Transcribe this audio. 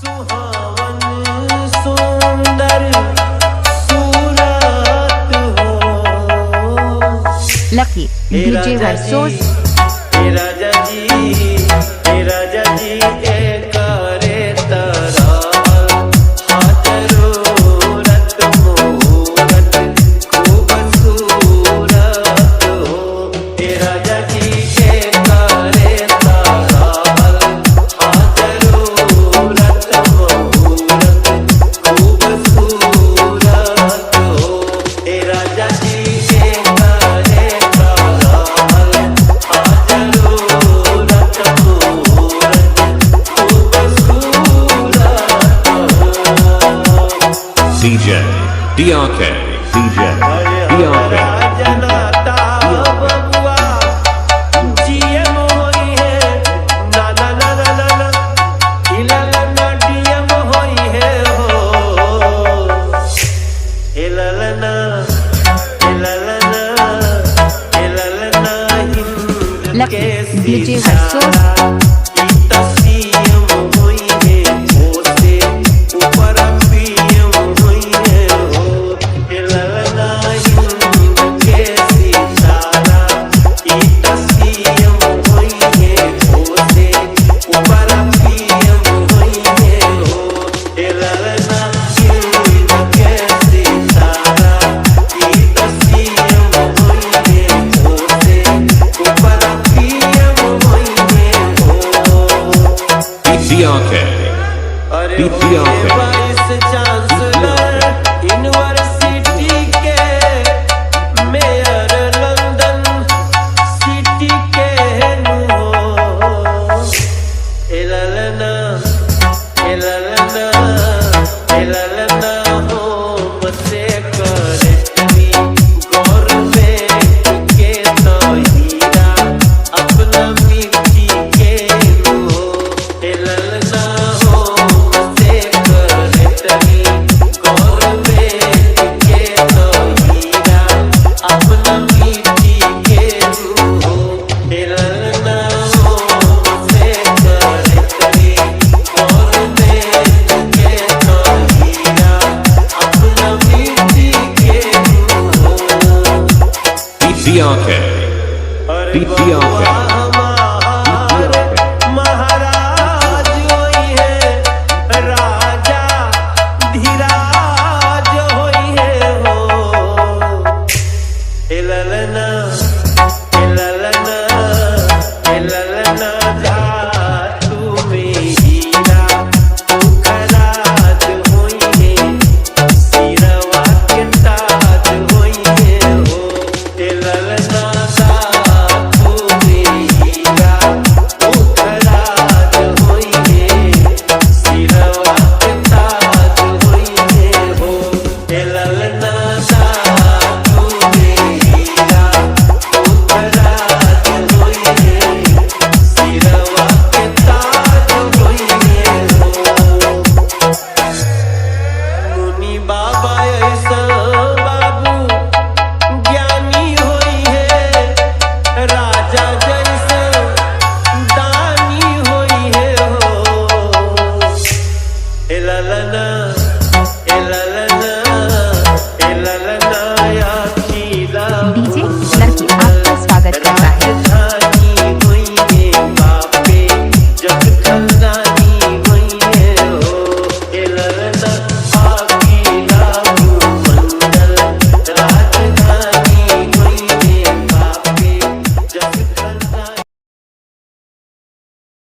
सुहावन सुंदर सूरत हो। लकी डीजे वर्सोस राजा जी एक करे तरा हाजरूरत मुहूर्त खूबसूरत हो। राजा जी एक करे तरा हाजरूरत मुहूर्त खूबसूरत हो। राजा जी एक करे तरा DJ DRK DJ DRK lucky DJ versus DRK DRK chancellor university के मेयर लंदन सिटी के एललना हो मसे करतनी गौर में के तो हीरा अपना मिट्टी के एललना हो मसे करतनी गौर में के तो हीरा अपना मिट्टी के एललना हो मसे करतनी गौर में के तो हीरा अपना मिट्टी के DRK DRK महाराज होई है राजा धीराज होई है हो। एललना धातु में हीरा उखराज होई है सिरवा के ताज होई है हो। एललना धातु में हीरा उखराज होई है सिरवा के ताज होई है हो। एललना धातु में हीरा उखराज होई है सिरवा के ताज होई है हो। मुनि बाबा ऐसा बाबू ज्ञानी होई है राजा जैसा दानी होई है हो। एललना